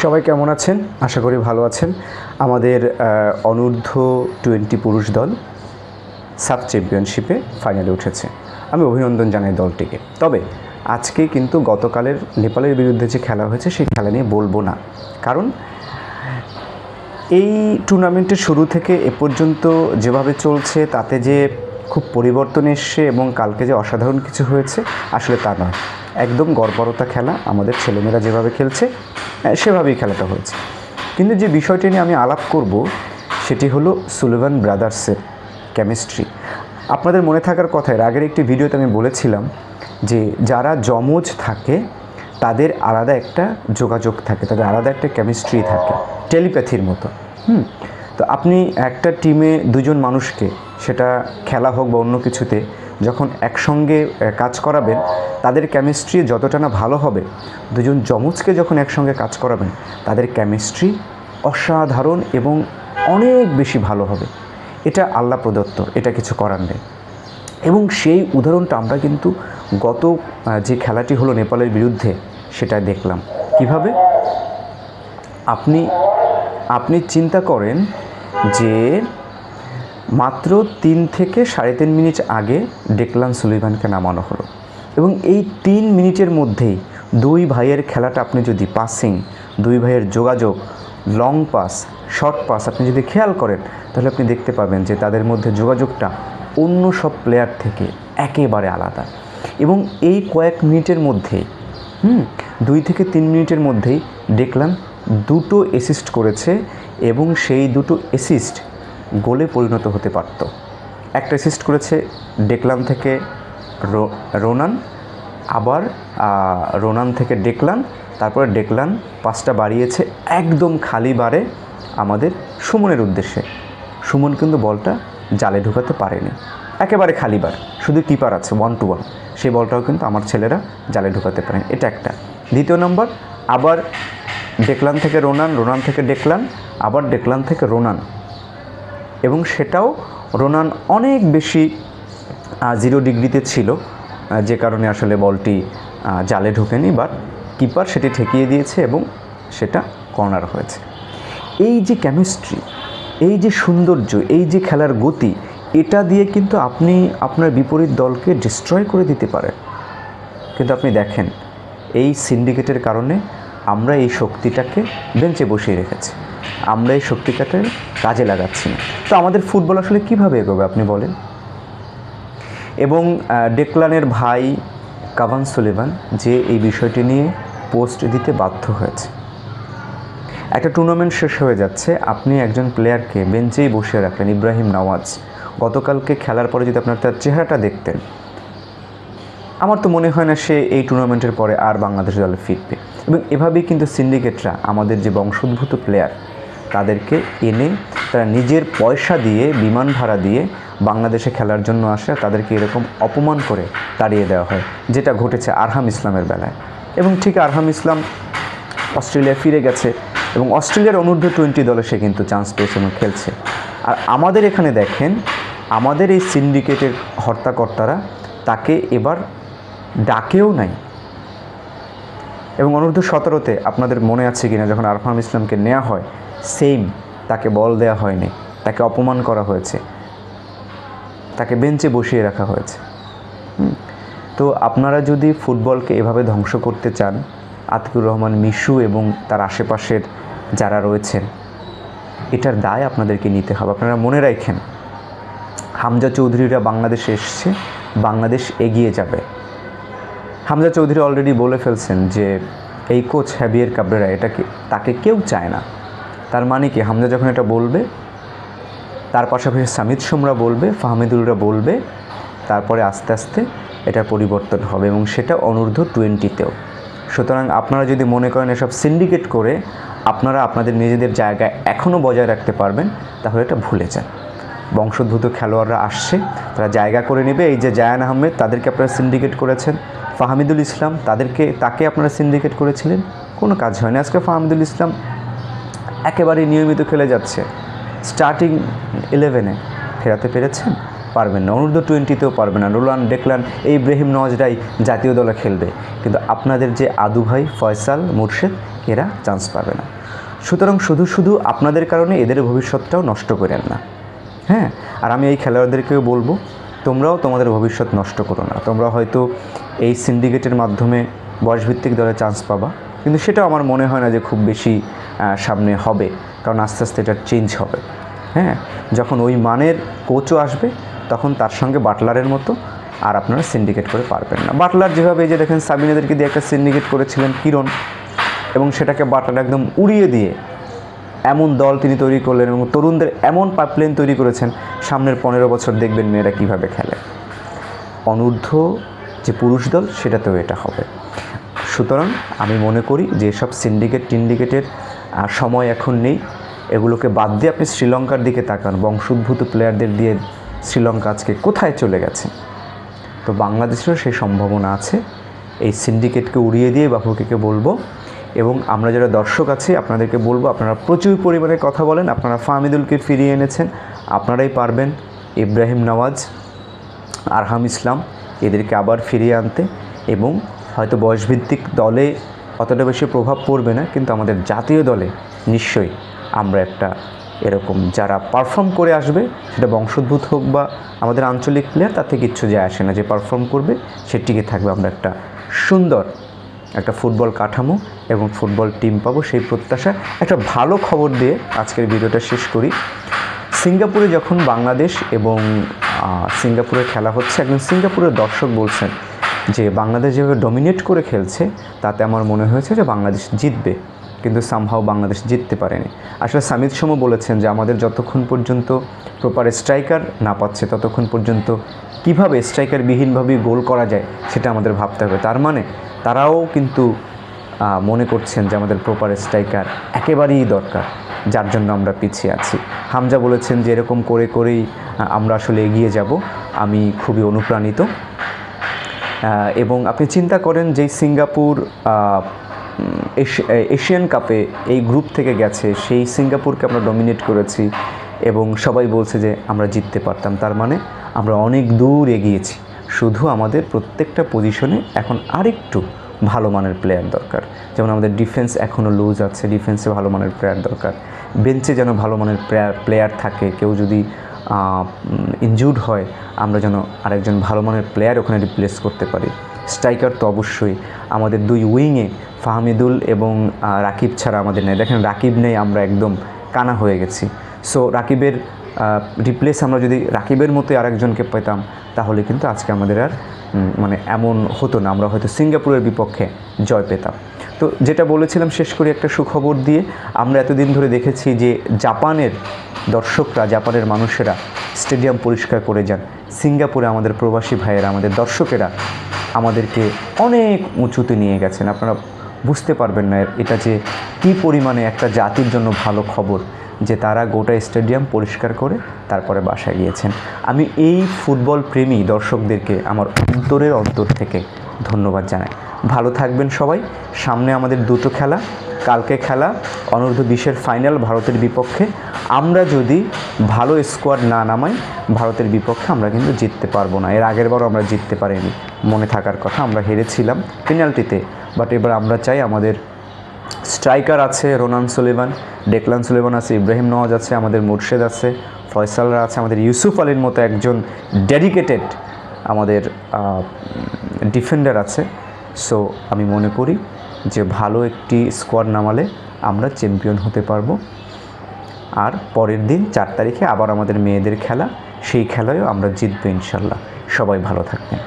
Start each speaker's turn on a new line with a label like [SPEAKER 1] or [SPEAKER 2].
[SPEAKER 1] সবাই কেমন আছেন? আশা করি ভালো আছেন। আমাদের অনূর্ধ্ব-20 পুরুষ দল সাব চ্যাম্পিয়নশিপে ফাইনালে উঠেছে। আমি অভিনন্দন জানাই দলটিকে। তবে আজকে কিন্তু গতকালের নেপালের বিরুদ্ধে যে খেলা হয়েছে সেই খেলা নিয়ে বলবো না, কারণ এই টুর্নামেন্টের শুরু থেকে এ পর্যন্ত যেভাবে চলছে তাতে যে খুব পরিবর্তন এসছে এবং কালকে যে অসাধারণ কিছু হয়েছে আসলে তা নয়। একদম গড়পড়তা খেলা, আমাদের ছেলেমেয়েরা যেভাবে খেলছে সেভাবেই খেলাটা হয়েছে। কিন্তু যে বিষয়টি নিয়ে আমি আলাপ করব সেটি হলো সুলিভান ব্রাদার্সের কেমিস্ট্রি। আপনাদের মনে থাকার কথা, এর আগের একটি ভিডিওতে আমি বলেছিলাম যে যারা যমজ থাকে তাদের আলাদা একটা যোগাযোগ থাকে, তাদের আলাদা একটা কেমিস্ট্রি থাকে, টেলিপ্যাথির মতো। তো আপনি একটা টিমে দুজন মানুষকে, সেটা খেলা হোক বা অন্য কিছুতে, যখন একসঙ্গে কাজ করাবেন তাদের কেমিস্ট্রি যতটা না ভালো হবে, দুজন যমজকে যখন একসঙ্গে কাজ করাবেন তাদের কেমিস্ট্রি অসাধারণ এবং অনেক বেশি ভালো হবে। এটা আল্লাহ প্রদত্ত, এটা কিছু করার নেই। এবং সেই উদাহরণটা আমরা কিন্তু গত যে খেলাটি হলো নেপালের বিরুদ্ধে সেটা দেখলাম। কিভাবে? আপনি চিন্তা করেন যে মাত্র 3 থেকে 3.5 মিনিট আগে ডেকলান সুলিভানকে নামানো হলো এবং এই 3 মিনিটের মধ্যেই দুই ভাইয়ের খেলাটা আপনি যদি পাসিং, দুই ভাইয়ের যোগাযোগ, লং পাস, শর্ট পাস আপনি যদি খেয়াল করেন তাহলে আপনি দেখতে পাবেন যে তাদের মধ্যে যোগাযোগটা অন্য সব প্লেয়ার থেকে একেবারে আলাদা। এবং এই কয়েক মিনিটের মধ্যেই 2 থেকে 3 মিনিটের মধ্যেই ডেকলান 2টো অ্যাসিস্ট করেছে এবং সেই 2টো অ্যাসিস্ট গোলে পরিণত হতে পারত। একটা অ্যাসিস্ট করেছে ডেকলান থেকে রোনান, আবার রোনান থেকে ডেকলান, তারপরে ডেকলান পাসটা বাড়িয়েছে একদম খালি বারে আমাদের সুমনের উদ্দেশ্যে। সুমন কিন্তু বলটা জালে ঢুকাতে পারেনি, একেবারে খালি বার, শুধু কিপার আছে 1-to-1, সেই বলটাও কিন্তু আমার ছেলেরা জালে ঢুকাতে পারেন। এটা একটা। দ্বিতীয় নম্বর, আবার ডেকলান থেকে রোনান, রোনান থেকে ডেকলান, আবার ডেকলান থেকে রোনান, এবং সেটাও রোনান অনেক বেশি 0 ডিগ্রিতে ছিল, যে কারণে আসলে বলটি জালে ঢোকেনি, বাট কিপার সেটি ঠেকিয়ে দিয়েছে এবং সেটা কর্নার হয়েছে। এই যে কেমিস্ট্রি, এই যে সৌন্দর্য, এই যে খেলার গতি, এটা দিয়ে কিন্তু আপনি আপনার বিপরীত দলকে ডিস্ট্রয় করে দিতে পারেন। কিন্তু আপনি দেখেন এই সিন্ডিকেটের কারণে আমরা এই শক্তিটাকে বেঞ্চে বসিয়ে রেখেছি, আমরা এই শক্তিটাকে কাজে লাগাচ্ছি না। তো আমাদের ফুটবল আসলে কীভাবে এগোবে আপনি বলেন? এবং ডেকলানের ভাই কাভান সুলিভান যে এই বিষয়টি নিয়ে পোস্ট দিতে বাধ্য হয়েছে। একটা টুর্নামেন্ট শেষ হয়ে যাচ্ছে, আপনি একজন প্লেয়ারকে বেঞ্চেই বসিয়ে রাখলেন, ইব্রাহিম নওয়াজ। গতকালকে খেলার পরে যদি আপনার তার চেহারাটা দেখতেন, আমার তো মনে হয় না সে এই টুর্নামেন্টের পরে আর বাংলাদেশ দলে ফিরবে। এবং এভাবেই কিন্তু সিন্ডিকেটরা আমাদের যে বংশোদ্ভূত প্লেয়ার তাদেরকে এনে তারা নিজের পয়সা দিয়ে, বিমান ভাড়া দিয়ে বাংলাদেশে খেলার জন্য আসে, তাদেরকে এরকম অপমান করে তাড়িয়ে দেওয়া হয়, যেটা ঘটেছে আরহাম ইসলামের বেলায়। এবং ঠিক আরহাম ইসলাম অস্ট্রেলিয়া ফিরে গেছে এবং অস্ট্রেলিয়ার অনূর্ধ্ব-20 দলে সে কিন্তু চান্স পেয়েছে এবং খেলছে। আর আমাদের এখানে দেখেন, আমাদের এই সিন্ডিকেটের হর্তাকর্তারা তাকে এবার ডাকেও নাই। এবং অনূর্ধ্ব-17তে আপনাদের মনে আছে কিনা, যখন আরহাম ইসলামকে নেওয়া হয়, সেম তাকে বল দেওয়া হয়নি, তাকে অপমান করা হয়েছে, তাকে বেঞ্চে বসিয়ে রাখা হয়েছে। তো আপনারা যদি ফুটবলকে এভাবে ধ্বংস করতে চান, আতিকুর রহমান মিশু এবং তার আশেপাশের যারা রয়েছেন, এটার দায় আপনাদেরকে নিতে হবে। আপনারা মনে রাখেন, হামজা চৌধুরীরা বাংলাদেশে এসছে, বাংলাদেশ এগিয়ে যাবে। হামজা চৌধুরী অলরেডি বলে ফেলছেন যে এই কোচ হ্যাভিয়ের কাবরেরা, তাকে কেউ চায় না। তার মানে কি, হামজা যখন এটা বলবে, তার পাশাপাশি সামিদ সোমরা বলবে, ফাহমিদুলরা বলবে, তারপরে আস্তে আস্তে এটার পরিবর্তন হবে, এবং সেটা অনূর্ধ্ব-20তেও। সুতরাং আপনারা যদি মনে করেন এসব সিন্ডিকেট করে আপনারা আপনাদের নিজেদের জায়গায় এখনও বজায় রাখতে পারবেন, তাহলে এটা ভুলে যান। বংশোদ্ভূত খেলোয়াড়রা আসছে, তারা জায়গা করে নেবে। এই যে জায়ান আহমেদ, তাদেরকে আপনারা সিন্ডিকেট করেছেন। ফাহমিদুল ইসলাম, তাকে আপনারা সিন্ডিকেট করেছিলেন, কোনো কাজ হয়নি। আজকে ফাহমিদুল ইসলাম একেবারে নিয়মিত খেলে যাচ্ছে, স্টার্টিং 11-এ ফেরাতে পেরেছেন? পারবেন না, অনূর্ধ্ব 20তেও পারবেন না। রোলান, ডেকলান, এই ইব্রাহিম নওয়াজরাই জাতীয় দলে খেলবে, কিন্তু আপনাদের যে আদু ভাই, ফয়সাল, মুর্শেদ এরা চান্স পাবে না। সুতরাং শুধু আপনাদের কারণে এদের ভবিষ্যৎটাও নষ্ট করেন না। হ্যাঁ, আর আমি এই খেলোয়াড়দেরকেও বলবো, তোমরাও তোমাদের ভবিষ্যৎ নষ্ট করো না। তোমরা হয়তো এই সিন্ডিকেটের মাধ্যমে বয়সভিত্তিক দলে চান্স পাবা, কিন্তু সেটাও আমার মনে হয় না যে খুব বেশি সামনে হবে, কারণ আস্তে আস্তে এটা চেঞ্জ হবে। হ্যাঁ, যখন ওই মানের কোচও আসবে তখন তার সঙ্গে বাটলারের মতো আর আপনারা সিন্ডিকেট করে পারবেন না। বাটলার যেভাবে এই যে দেখেন সাবিনাদেরকে দিয়ে একটা সিন্ডিকেট করেছিলেন কিরণ, এবং সেটাকে বাটলার একদম উড়িয়ে দিয়ে এমন দল তিনি তৈরি করলেন এবং তরুণদের এমন পাইপলাইন তৈরি করেছেন, সামনের 15 বছর দেখবেন মেয়েরা কীভাবে খেলে। অনূর্ধ্ব যে পুরুষ দল সেটাতেও এটা হবে। সুতরাং আমি মনে করি যে সব সিন্ডিকেটের সময় এখন নেই, এগুলোকে বাদ দিয়ে আপনি শ্রীলঙ্কার দিকে তাকান। বংশোদ্ভূত প্লেয়ারদের দিয়ে শ্রীলঙ্কা আজকে কোথায় চলে গেছে। তো বাংলাদেশেরও সেই সম্ভাবনা আছে। এই সিন্ডিকেটকে উড়িয়ে দিয়ে বাফুফেকে বলবো, এবং আমরা যারা দর্শক আছি আপনাদেরকে বলবো, আপনারা প্রচুর পরিমাণে কথা বলেন, আপনারা ফাহমিদুলকে ফিরিয়ে এনেছেন, আপনারাই পারবেন ইব্রাহিম নওয়াজ, আরহাম ইসলাম এদেরকে আবার ফিরিয়ে আনতে। এবং হয়তো বয়সভিত্তিক দলে অতটা বেশি প্রভাব পড়বে না, কিন্তু আমাদের জাতীয় দলে নিশ্চয়ই আমরা একটা এরকম যারা পারফর্ম করে আসবে, সেটা বংশোদ্ভূত হোক বা আমাদের আঞ্চলিক প্লেয়ার, তাতে কিচ্ছু যায় আসে না। যে পারফর্ম করবে সে টিকে থাকবে। আমরা একটা সুন্দর একটা ফুটবল কাঠামো এবং ফুটবল টিম পাবো, সেই প্রত্যাশা। একটা ভালো খবর দিয়ে আজকের ভিডিওটা শেষ করি। সিঙ্গাপুরে যখন বাংলাদেশ এবং সিঙ্গাপুরে খেলা হচ্ছে, একজন সিঙ্গাপুরের দর্শক বলছেন যে বাংলাদেশ যেভাবে ডমিনেট করে খেলছে তাতে আমার মনে হয়েছে যে বাংলাদেশ জিতবে, কিন্তু সামহাও বাংলাদেশ জিততে পারেনি। আসলে সামিদ সোমও বলেছেন যে আমাদের যতক্ষণ পর্যন্ত প্রপার স্ট্রাইকার না পাচ্ছে ততক্ষণ পর্যন্ত কীভাবে স্ট্রাইকারবিহীনভাবে গোল করা যায় সেটা আমাদের ভাবতে হবে। তার মানে তারাও কিন্তু মনে করছেন যে আমাদের প্রপার স্ট্রাইকার একেবারেই দরকার, যার জন্য আমরা পিছিয়ে আছি। হামজা বলেছেন যে এরকম করেই আমরা আসলে এগিয়ে যাব। আমি খুবই অনুপ্রাণিত। এবং আপনি চিন্তা করেন যে সিঙ্গাপুর এশিয়ান কাপে এই গ্রুপ থেকে গেছে, সেই সিঙ্গাপুরকে আমরা ডমিনেট করেছি এবং সবাই বলছে যে আমরা জিততে পারতাম। তার মানে আমরা অনেক দূর এগিয়েছি। শুধু আমাদের প্রত্যেকটা পজিশনে এখন আরেকটু ভালো মানের প্লেয়ার দরকার। যেমন আমাদের ডিফেন্স এখনও লুজ আছে, ডিফেন্সে ভালো মানের প্লেয়ার দরকার। বেঞ্চে যেন ভালো মানের প্লেয়ার থাকে, কেউ যদি ইনজুর্ড হয় আমরা যেন আরেকজন ভালো মানের প্লেয়ার ওখানে রিপ্লেস করতে পারি। স্ট্রাইকার তো অবশ্যই, আমাদের দুই উইংয়ে ফাহমিদুল এবং রাকিব ছাড়া আমাদের নেই। দেখেন রাকিব নেই, আমরা একদম কানা হয়ে গেছি। সো রাকিবের রিপ্লেস আমরা যদি রাকিবের মতো আরেকজনকে পেতাম তাহলে কিন্তু আজকে আমাদের আর মানে এমন হতো না, আমরা হয়তো সিঙ্গাপুরের বিপক্ষে জয় পেতাম। তো যেটা বলেছিলাম শেষ করি একটা সুখবর দিয়ে। আমরা এতদিন ধরে দেখেছি যে জাপানের দর্শকরা, জাপানের মানুষেরা স্টেডিয়াম পরিষ্কার করে যান। সিঙ্গাপুরে আমাদের প্রবাসী ভাইয়েরা, আমাদের দর্শকেরা আমাদেরকে অনেক উঁচুতে নিয়ে গেছেন। আপনারা বুঝতে পারবেন না এটা যে কী পরিমাণে একটা জাতির জন্য ভালো খবর যে তারা গোটা স্টেডিয়াম পরিষ্কার করে তারপরে বাসায় গিয়েছেন। আমি এই ফুটবল প্রেমী দর্শকদেরকে আমার অন্তর থেকে ধন্যবাদ জানাই। ভালো থাকবেন সবাই। সামনে আমাদের দুটো খেলা, কালকে খেলা অনূর্ধ্ব 20-এর ফাইনাল ভারতের বিপক্ষে। আমরা যদি ভালো স্কোয়াড না নামাই ভারতের বিপক্ষে আমরা কিন্তু জিততে পারবো না। এর আগের বারও আমরা জিততে পারিনি, মনে থাকার কথা, আমরা হেরেছিলাম পেনাল্টিতে। বাট এবার আমরা চাই আমাদের স্ট্রাইকার আছে রোনান সুলেমান, ডেকলান সুলেমান আছে, ইব্রাহিম নওয়াজ আছে, আমাদের মুর্শেদ আছে, ফয়সালরা আছে, আমাদের ইউসুফ আলীর মতো একজন ডেডিকেটেড আমাদের ডিফেন্ডার আছে। সো আমি মনে করি যে ভালো একটি স্কোয়াড নামালে আমরা চ্যাম্পিয়ন হতে পারবো। আর পরের দিন 4 তারিখে আবার আমাদের মেয়েদের খেলা, সেই খেলায়ও আমরা জিতবো ইনশাল্লাহ। সবাই ভালো থাকবেন।